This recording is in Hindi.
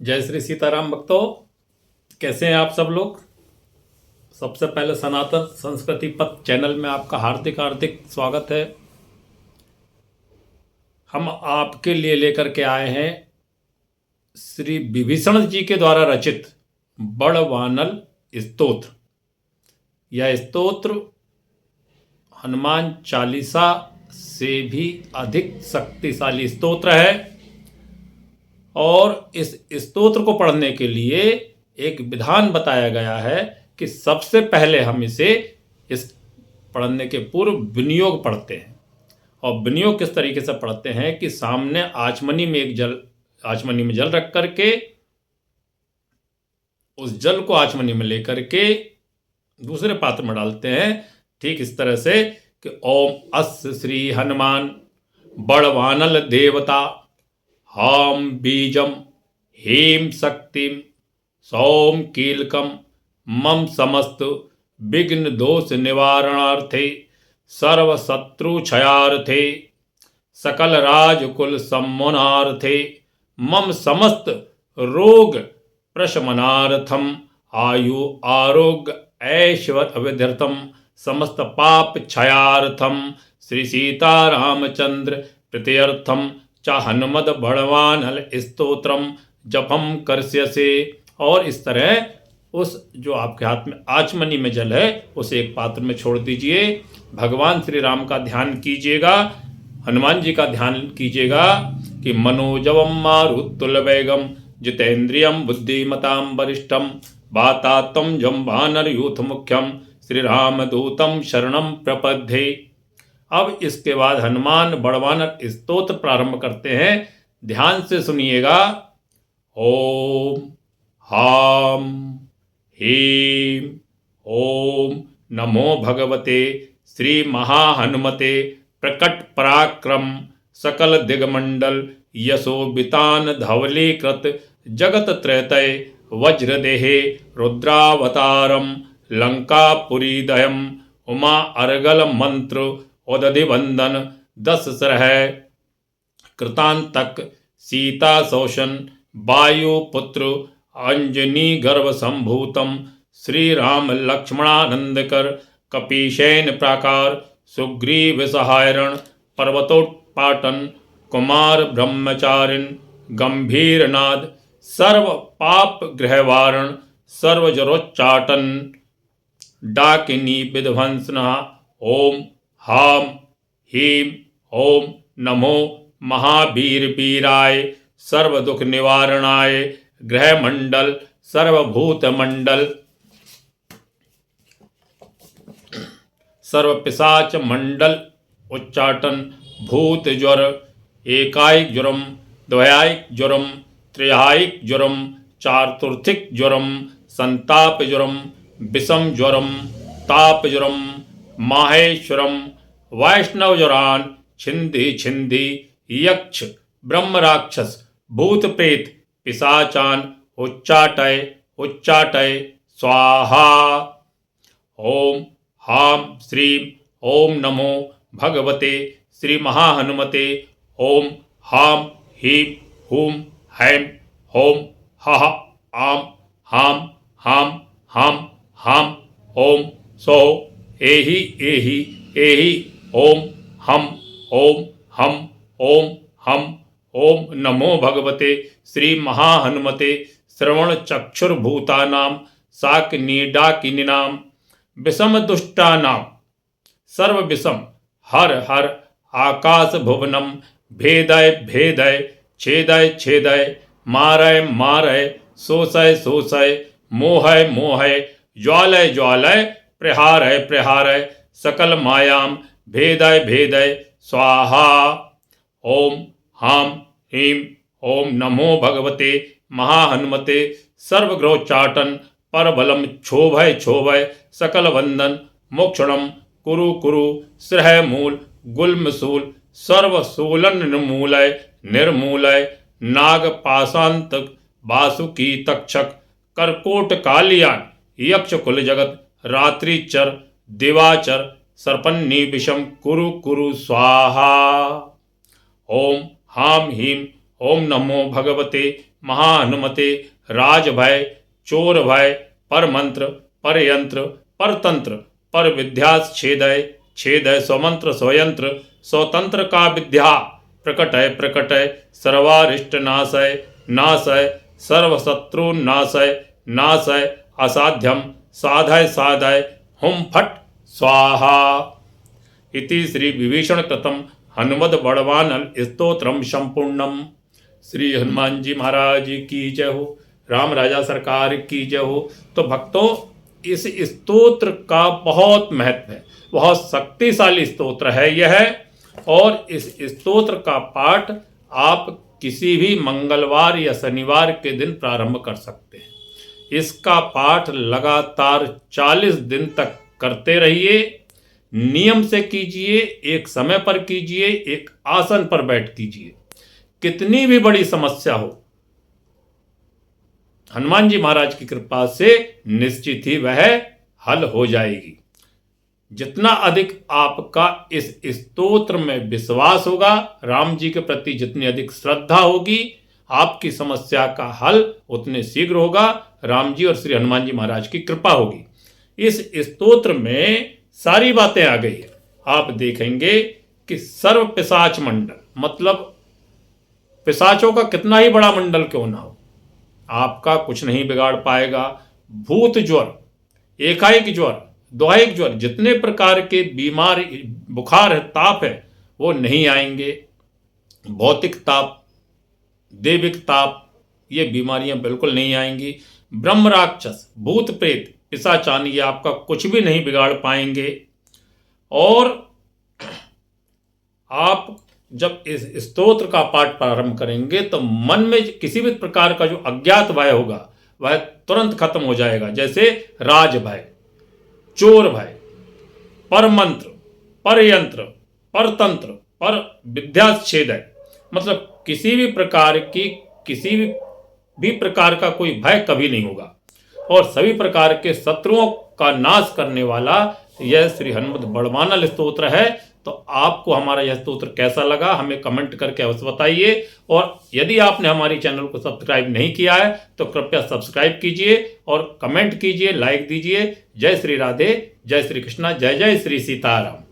जय श्री सीताराम भक्तों, कैसे हैं आप सब लोग। सबसे पहले सनातन संस्कृति पथ चैनल में आपका हार्दिक हार्दिक स्वागत है। हम आपके लिए लेकर के आए हैं श्री विभीषण जी के द्वारा रचित बड़वानल स्तोत्र। यह स्तोत्र हनुमान चालीसा से भी अधिक शक्तिशाली स्तोत्र है और इस स्तोत्र को पढ़ने के लिए एक विधान बताया गया है कि सबसे पहले हम इस पढ़ने के पूर्व विनियोग पढ़ते हैं। और विनियोग किस तरीके से पढ़ते हैं कि सामने आचमनी में जल रख करके उस जल को आचमनी में लेकर के दूसरे पात्र में डालते हैं। ठीक इस तरह से कि ओम अस्य श्री हनुमान बड़वानल देवता हाम बीजम हीम शक्तिम सौम कीलकम मम समस्त विघ्न दोष निवारणार्थे सर्व शत्रु क्षयार्थे सकल राजकुल सम्मोहनार्थे मम समस्त रोग प्रशमनार्थम आयु आरोग्य ऐश्वर्य अविध्यर्थम समस्त पाप क्षयार्थम श्री सीता रामचंद्र प्रीत्यर्थम च हनुमद बड़वानल स्तोत्रम जपम करस्यसे। और इस तरह उस जो आपके हाथ में आचमनी में जल है उसे एक पात्र में छोड़ दीजिए। भगवान श्री राम का ध्यान कीजिएगा, हनुमान जी का ध्यान कीजिएगा कि मनोजवम मारुतुल्य वेगम जितेन्द्रियम बुद्धिमताम वरिष्ठम वातात्म जम वानर यूथ मुख्यम श्री राम दूतम शरणम प्रपद्ये। अब इसके बाद हनुमान बड़वानर स्तोत्र प्रारंभ करते हैं। ध्यान से सुनिएगा। ओम हाम हीम ओम नमो भगवते श्री महाहनुमते प्रकट पराक्रम सकल दिगमंडल यशोबितान धवलीकृत जगत त्रैतय वज्रदेहे रुद्रावतारम लंकापुरीदयम उमा अर्गल मंत्र उदधिवंदन 10 सरह कृतांतक सीता शोषण वायुपुत्र अंजनी गर्भ संभूतम श्री राम लक्ष्मणानंदकर कपीशैन प्राकार सुग्रीव सहायरण पर्वतोत्पाटन कुमार ब्रह्मचारिण गंभीरनाद सर्व पाप गृहवारण सर्व जरोच्चाटन डाकिनी विध्वंसना। ओम हाम हीम ओम नमो महावीर वीराय सर्व दुख निवारणाय ग्रह मंडल सर्वभूत मंडल सर्व पिशाच मंडल उच्चाटन भूत ज्वर एकायिक ज्वरम द्वयायिक ज्वरम त्रयायिक ज्वरम चातुर्थिक ज्वरम संताप ज्वरम विषम ज्वरम ताप ज्वरम माहेश्वरम वैष्णव ज्वरान छिंदी छिंदी यक्ष ब्रह्म राक्षस भूत प्रेत पिशाचान उच्चाटय उच्चाटय स्वाहा। ओम हाम श्रीम ओम नमो भगवते श्री महाहनुमते ओम हाम हीम हूम हैम होम हह आम हाम हाम हाम हाम ओम सो एहि एहि एहि ओम हम हम ओम नमो भगवते श्री महाहनुमते श्रवण चक्षुर्भूतानाम शाकिनीडाकिनीनाम विषम दुष्टानाम सर्व विषम हर हर आकाश भुवनम भेदय भेदय छेदय छेदय मारय मारय शोषय शोषय मोहय मोहय ज्वालय ज्वालय प्रहारय प्रहारय सकल मायाम भेदय भेदय स्वाहा। ओम हाम हीम ओम नमो भगवते महाहनुमते सर्वग्रहोच्चाटन परबलम क्षोभय क्षोभय सकल वंदन मोक्षणम कुरु कुरु श्रह मूल गुल्मसूल सर्वसूलन निर्मूलय निर्मूलय नाग पाशांत वासुकी तक्षक करकोट कालियान यक्ष कुल जगत रात्रिचर दिवाचर सर्पन्नी विषम कुरु कुरु स्वाहा। ओम हाम हीम ओम नमो भगवते महाहनुमते राज भय चोर भय पर मंत्र पर यंत्र पर तंत्र पर विद्यास छेदय छेदय स्वमंत्र स्वयंत्र स्वतंत्र का विद्या प्रकटय सर्वारिष्ट नाशय नाशय सर्वशत्रु नाशय नाशय असाध्यम साधय साधय हुम फट स्वाहा। इति श्री विभीषण कृतम हनुमद बड़वानल स्तोत्रम संपूर्णम। श्री हनुमान जी महाराज की जय हो, राम राजा सरकार की जय हो। तो भक्तों, इस स्तोत्र का बहुत महत्व है, बहुत शक्तिशाली स्तोत्र है यह। और इस स्तोत्र का पाठ आप किसी भी मंगलवार या शनिवार के दिन प्रारंभ कर सकते हैं। इसका पाठ लगातार 40 दिन तक करते रहिए, नियम से कीजिए, एक समय पर कीजिए, एक आसन पर बैठ कीजिए। कितनी भी बड़ी समस्या हो, हनुमान जी महाराज की कृपा से निश्चित ही वह हल हो जाएगी। जितना अधिक आपका इस स्तोत्र में विश्वास होगा, राम जी के प्रति जितनी अधिक श्रद्धा होगी, आपकी समस्या का हल उतने शीघ्र होगा। राम जी और श्री हनुमान जी महाराज की कृपा होगी। इस स्तोत्र में सारी बातें आ गई है। आप देखेंगे कि सर्व पिशाच मंडल, मतलब पिशाचों का कितना ही बड़ा मंडल क्यों ना हो, आपका कुछ नहीं बिगाड़ पाएगा। भूत ज्वर, एकाएक ज्वर, दोहाइक ज्वर, जितने प्रकार के बीमार बुखार है, ताप है, वो नहीं आएंगे। भौतिक ताप, देविक ताप, ये बीमारियां बिल्कुल नहीं आएंगी। ब्रह्म राक्षस, भूत प्रेत, पिशाचान, ये आपका कुछ भी नहीं बिगाड़ पाएंगे। और आप जब इस स्तोत्र का पाठ प्रारंभ करेंगे तो मन में किसी भी प्रकार का जो अज्ञात भय होगा वह तुरंत खत्म हो जाएगा। जैसे राज भय, चोर भय, पर मंत्र, पर यंत्र, पर तंत्र, पर विद्याच्छेदय, मतलब किसी भी प्रकार की किसी भी प्रकार का कोई भय कभी नहीं होगा। और सभी प्रकार के शत्रुओं का नाश करने वाला यह श्री हनुमद बड़वानल स्तोत्र है। तो आपको हमारा यह स्तोत्र कैसा लगा हमें कमेंट करके अवश्य बताइए। और यदि आपने हमारी चैनल को सब्सक्राइब नहीं किया है तो कृपया सब्सक्राइब कीजिए और कमेंट कीजिए, लाइक दीजिए। जय श्री राधे, जय श्री कृष्णा, जय जय श्री सीताराम।